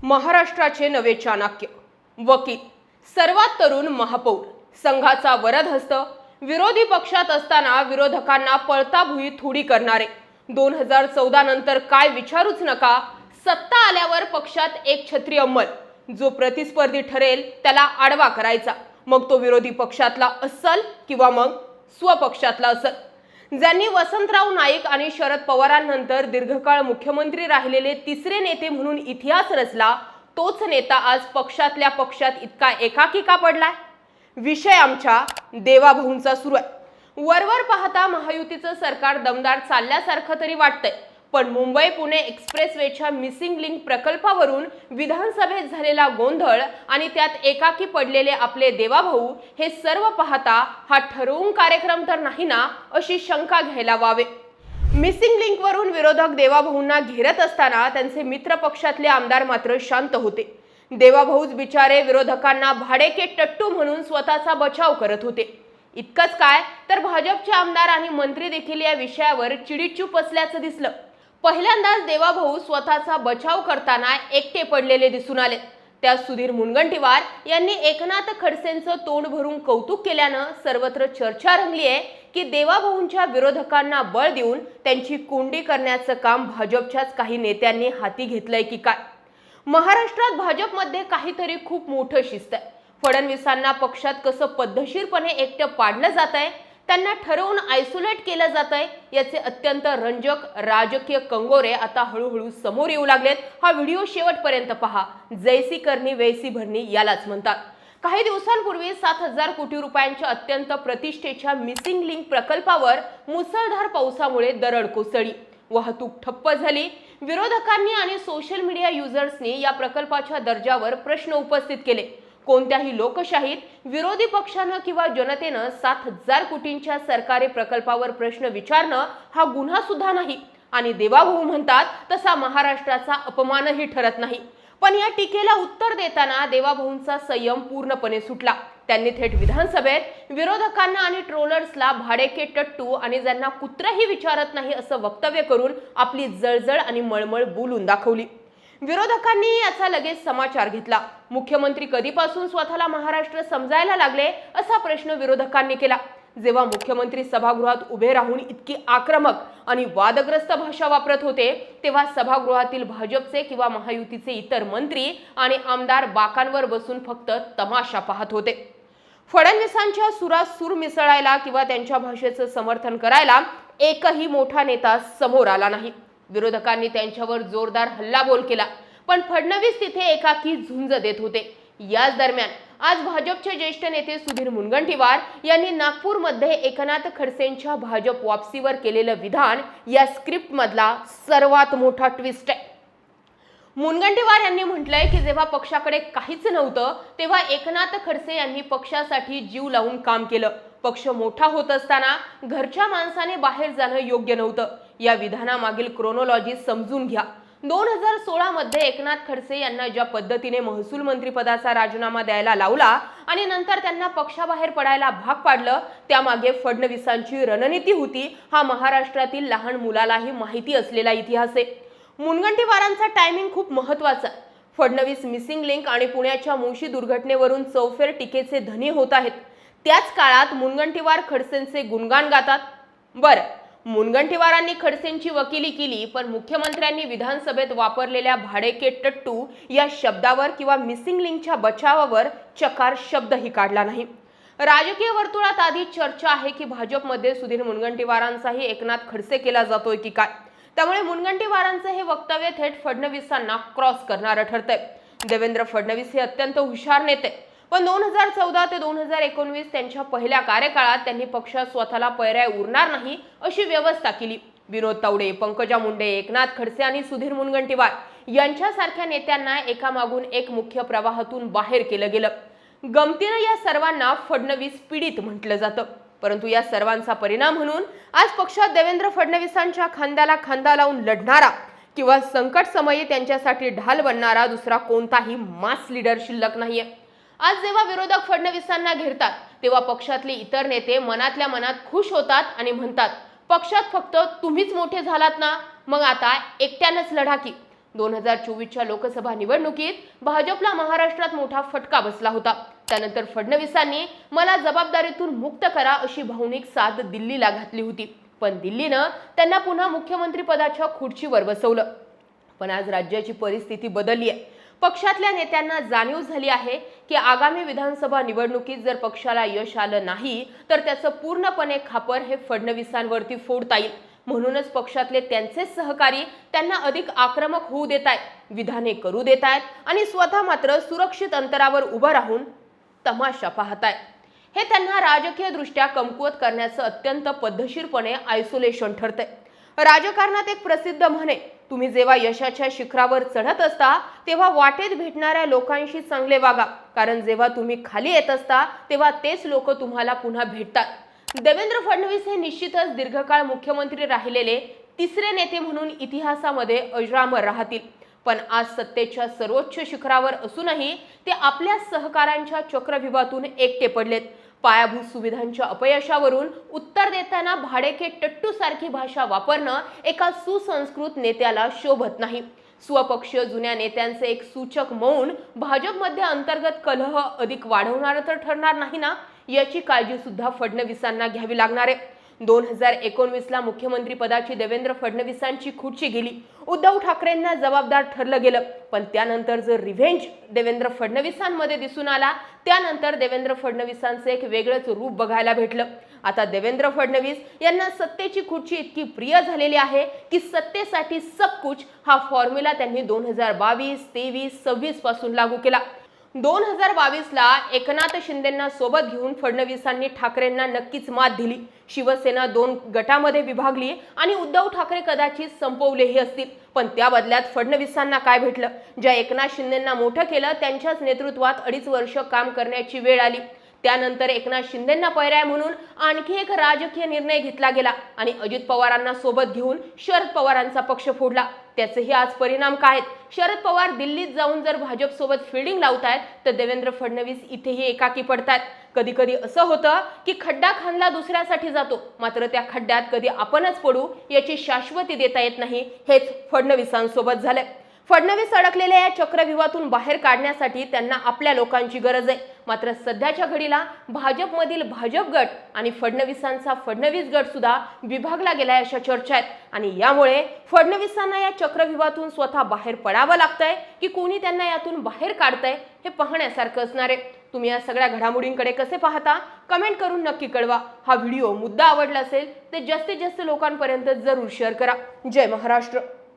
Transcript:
महाराष्ट्राचे नवे चाणक्य वकील, सर्वात तरुण महापौर, संघाचा वरदहस्त, विरोधी पक्षात असताना विरोधकांना पळताभुई थोडी करणारे, 2014 नंतर काय विचारूच नका, सत्ता आल्यावर पक्षात एक छत्री अंमल, जो प्रतिस्पर्धी ठरेल त्याला आडवा करायचा, मग तो विरोधी पक्षातला असल किंवा मग स्वपक्षातला असल. ज्यांनी वसंतराव नाईक आणि शरद पवारांनंतर दीर्घकाळ मुख्यमंत्री राहिलेले तिसरे नेते म्हणून इतिहास रचला, तोच नेता आज पक्षातल्या पक्षात इतका एकाकी का पडलाय? विषय आमच्या देवाभाऊंचा सुरू आहे. वरवर पाहता महायुतीचं सरकार दमदार चालल्यासारखं तरी वाटतंय, पण मुंबई पुणे एक्सप्रेसवेच्या मिसिंग लिंक प्रकल्पावरून विधानसभेत झालेला गोंधळ आणि त्यात एकाकी पडलेले आपले देवाभाऊ हे सर्व पाहता हा ठरवून कार्यक्रम तर नाही ना, अशी शंका घ्यायला वावे. मिसिंग लिंक वरून विरोधक देवाभाऊंना घेरत असताना त्यांचे मित्र पक्षातले आमदार मात्र शांत होते. देवाभाऊच बिचारे विरोधकांना भाडेके टट्टू म्हणून स्वतःचा बचाव करत होते. इतकंच काय तर भाजपचे आमदार आणि मंत्री देखील या विषयावर चिडीचूप असल्याचं दिसलं. पहिल्यांदाच देवाभाऊ स्वतःचा बचाव करताना एकटे पडलेले दिसून आले. त्यात सुधीर मुनगंटीवार यांनी एकनाथ खडसेंचं तोंड भरून कौतुक केल्यानं सर्वत्र चर्चा रंगली आहे की देवाभाऊंच्या विरोधकांना बळ देऊन त्यांची कोंडी करण्याचं काम भाजपच्याच काही नेत्यांनी हाती घेतलंय की काय? महाराष्ट्रात भाजपमध्ये काहीतरी खूप मोठं शिस्त आहे. फडणवीसांना पक्षात कसं पद्धतशीरपणे एकटं पाडलं जात आहे, त्यांना ठरवून आयसोलेट केलं जात आहे, याचे अत्यंत रंजक राजकीय कंगोरे आता हळूहळू समोर येऊ लागलेत. हा व्हिडिओ शेवटपर्यंत पहा. जैसी करणी वैसी भरणी यालाच म्हणतात. काही दिवसांपूर्वी 7,000 कोटी रुपयांच्या अत्यंत प्रतिष्ठेच्या मिसिंग लिंक प्रकल्पावर मुसळधार पावसामुळे दरड कोसळली, वाहतूक ठप्प झाली. विरोधकांनी आणि सोशल मीडिया युजर्सनी या प्रकल्पाच्या दर्जावर प्रश्न उपस्थित केले. कोणत्याही लोकशाहीत विरोधी पक्षानं किंवा जनतेनं 7,000 कोटींच्या सरकारी प्रकल्पावर प्रश्न विचारणं हा गुन्हा सुद्धा नाही आणि देवाभाऊ म्हणतात तसा महाराष्ट्राचा अपमानही ठरत नाही. पण या टीकेला उत्तर देताना देवाभाऊंचा संयम पूर्णपणे सुटला. त्यांनी थेट विधानसभेत विरोधकांना आणि ट्रोलर्सला भाडेके टट्टू आणि ज्यांना कुत्रही विचारत नाही असं वक्तव्य करून आपली जळजळ आणि मळमळ बोलून दाखवली. विरोधकांनी याचा लगेच समाचार घेतला. मुख्यमंत्री कधीपासून स्वतःला महाराष्ट्र समजायला लागले असा प्रश्न विरोधकांनी केला. जेव्हा मुख्यमंत्री सभागृहात उभे राहून इतकी आक्रमक आणि वादग्रस्त भाषा वापरत होते, तेव्हा सभागृहातील भाजपचे किंवा महायुतीचे इतर मंत्री आणि आमदार बाकांवर बसून फक्त तमाशा पाहत होते. फडणवीसांच्या सुरात सूर मिसळायला किंवा त्यांच्या भाषेचं समर्थन करायला एकही मोठा नेता समोर आला नाही. विरोधकांनी त्यांच्यावर जोरदार हल्लाबोल केला, पण फडणवीस तिथे एकाकी झुंज देत होते. याच दरम्यान आज भाजपचे ज्येष्ठ नेते सुधीर मुनगंटीवार यांनी नागपूरमध्ये एकनाथ खडसेंच्या भाजप वापसीवर केलेलं विधान या स्क्रिप्ट मधला सर्वात मोठा ट्विस्ट आहे. मुनगंटीवार यांनी म्हटलंय की जेव्हा पक्षाकडे काहीच नव्हतं तेव्हा एकनाथ खडसे यांनी पक्षासाठी जीव लावून काम केलं. पक्ष मोठा होत असताना घरच्या माणसाने बाहेर जाणं योग्य नव्हतं. या विधानामागील क्रोनॉलॉजी समजून घ्या. 2016 मध्ये एकनाथ खडसे यांना ज्या पद्धतीने महसूल मंत्री पदाचा राजीनामा द्यायला लावला आणि नंतर त्यांना पक्षाबाहेर पडायला भाग पाडलं, त्यामागे फडणवीसांची रणनीती होती. हा महाराष्ट्रातील लहान मुलालाही माहिती असलेला इतिहास आहे. मुनगंटीवारांचा टायमिंग खूप महत्वाचा आहे. फडणवीस मिसिंग लिंक आणि पुण्याच्या मुळशी दुर्घटनेवरून चौफेर टीकेचे धनी होत आहेत. त्याच काळात मुनगंटीवार खडसेंचे गुणगान गातात. बरं, मुनगंटीवारांनी खडसेंची वकिली केली, पण मुख्यमंत्र्यांनी विधानसभेत वापरलेल्या भाडेके टट्टू या शब्दावर किंवा मिसिंग लिंकच्या बचावावर चकार शब्दही काढला नाही. राजकीय वर्तुळात आधी चर्चा आहे की भाजपमध्ये सुधीर मुनगंटीवारांचाही एकनाथ खडसे केला जातोय की काय. त्यामुळे मुनगंटीवारांचे हे वक्तव्य थेट फडणवीसांना क्रॉस करणारं ठरतंय. देवेंद्र फडणवीस हे अत्यंत हुशार नेते, पण 2014 ते 2019 त्यांच्या पहिल्या कार्यकाळात त्यांनी पक्षात स्वतःला पर्याय उरणार नाही अशी व्यवस्था केली. विनोद तावडे, पंकजा मुंडे, एकनाथ खडसे आणि सुधीर मुनगंटीवार यांच्यासारख्या नेत्यांना एकामागून एक मुख्य प्रवाहातून बाहेर केलं गेलं. गमतीनं या सर्वांना फडणवीस पीडित म्हटलं जातं. परंतु या सर्वांचा परिणाम म्हणून आज पक्षात देवेंद्र फडणवीसांच्या खांद्याला खांदा लावून लढणारा किंवा संकट समयी त्यांच्यासाठी ढाल बनणारा दुसरा कोणताही मास लीडर शिल्लक नाहीये. आज जेव्हा विरोधक फडणवीसांना घेरतात तेव्हा पक्षातले इतर नेते मनातल्या मनात खुश होतात आणि म्हणतात, पक्षात फक्त तुम्हीच मोठे झालात ना, मग आता एकट्यानंच लढा की. 2024च्या लोकसभा निवडणुकीत भाजपला महाराष्ट्रात मोठा फटका बसला होता। त्यानंतर फडणवीसांनी मला जबाबदारीतून मुक्त करा अशी भावनिक साथ दिल्लीला घातली होती, पण दिल्लीनं त्यांना पुन्हा मुख्यमंत्री पदाच्या खुर्चीवर बसवलं। पण आज राज्याची परिस्थिती बदलली आहे। पक्षातल्या नेत्यांना जाणीव झाली आहे की आगामी विधानसभा निवडणुकीत जर पक्षाला यश आलं नाही तर त्याचं पूर्णपणे खापर हे फडणवीसांवरती फोडता येईल। म्हणूनच पक्षातले त्यांचेच सहकारी त्यांना अधिक आक्रमक होऊ देत आहेत, विधाने करू देत आहेत आणि स्वतः मात्र सुरक्षित अंतरावर उभं राहून तमाशा पाहतायत। हे त्यांना राजकीय दृष्ट्या कमकुवत करण्याचं अत्यंत पद्धतशीरपणे आयसोलेशन ठरतंय। राजकारणात एक प्रसिद्ध म्हण आहे, तुम्ही जेव्हा यशाच्या शिखरावर चढत असता तेव्हा वाटेत भेटणाऱ्या लोकांशी चांगले वागा, कारण जेव्हा तुम्ही खाली येत असता तेव्हा तेच लोक तुम्हाला पुन्हा भेटतात। देवेंद्र फडणवीस हे निश्चितच दीर्घकाळ मुख्यमंत्री राहिलेले तिसरे नेते म्हणून इतिहासामध्ये अजरामर राहतील। पण आज सत्तेच्या सर्वोच्च शिखरावर असूनही ते आपल्या सहकाऱ्यांच्या चक्रव्यूहातून एकटे पडलेत। पायाभूत सुविधांच्या अपयशावरून उत्तर देताना भाडेके टट्टू सारखी भाषा वापरणं एका सुसंस्कृत नेत्याला शोभत नाही। स्वपक्षीय जुन्या नेत्यांचे एक सूचक मौन भाजपमध्ये अंतर्गत कलह अधिक वाढवणार तर ठरणार नाही ना, याची काळजी सुद्धा फडणवीसांना घ्यावी लागणार आहे। 2019ला मुख्यमंत्री पदाची देवेंद्र फडणवीसांची खुर्ची गेली, उद्धव ठाकरेंना जबाबदार ठरलं गेलं, पण त्यानंतर जर रिव्हेंज देवेंद्र फडणवीसांमध्ये दिसून आला, त्यानंतर देवेंद्र फडणवीसांचे एक वेगळंच रूप बघायला भेटलं। आता देवेंद्र फडणवीस यांना सत्तेची खुर्ची इतकी प्रिय झालेली आहे की सत्तेसाठी सब कुछ हा फॉर्म्युला त्यांनी 2022, 23, 26 पासून लागू केला। 2022ला एकनाथ शिंदेंना सोबत घेऊन फडणवीसांनी ठाकरेंना नक्कीच मात दिली। शिवसेना 2 गटामध्ये विभागली आणि उद्धव ठाकरे कदाचित संपवलेही असतील, पण त्या बदल्यात फडणवीसांना काय भेटलं? ज्या एकनाथ शिंदेंना मोठं केलं त्यांच्याच नेतृत्वात 2.5 वर्ष काम करण्याची वेळ आली। त्यानंतर एकनाथ शिंदेंना पर्याय म्हणून आणखी एक राजकीय निर्णय घेतला गेला आणि अजित पवारांना सोबत घेऊन शरद पवारांचा पक्ष फोडला। त्याचेही आज परिणाम काय आहेत? शरद पवार दिल्लीत जाऊन जर भाजप सोबत फिल्डिंग लावतायत तर देवेंद्र फडणवीस इथेही एकाकी पडतायत। कधी कधी असं होतं की खड्डा खाणला दुसऱ्यासाठी जातो, मात्र त्या खड्ड्यात कधी आपणच पडू याची शाश्वती देता येत नाही। हेच फडणवीसांसोबत झालंय। फडणवीस अडकलेल्या या चक्रव्यूहातून बाहेर काढण्यासाठी त्यांना आपल्या लोकांची गरज आहे, मात्र सध्याच्या घडीला भाजपमधील भाजप गट आणि फडणवीसांचा फडणवीस गट सुद्धा विभागला गेलाय अशा चर्चा आहेत आणि यामुळे फडणवीसांना या चक्रव्यूहातून स्वतः बाहेर पडावं लागतंय की कोणी त्यांना यातून बाहेर काढतंय हे पाहण्यासारखं असणार आहे। तुम्ही या सगळ्या घडामोडींकडे कसे पाहता कमेंट करून नक्की कळवा। हा व्हिडिओ मुद्दा आवडला असेल तर जास्तीत जास्त लोकांपर्यंत जरूर शेअर करा। जय महाराष्ट्र।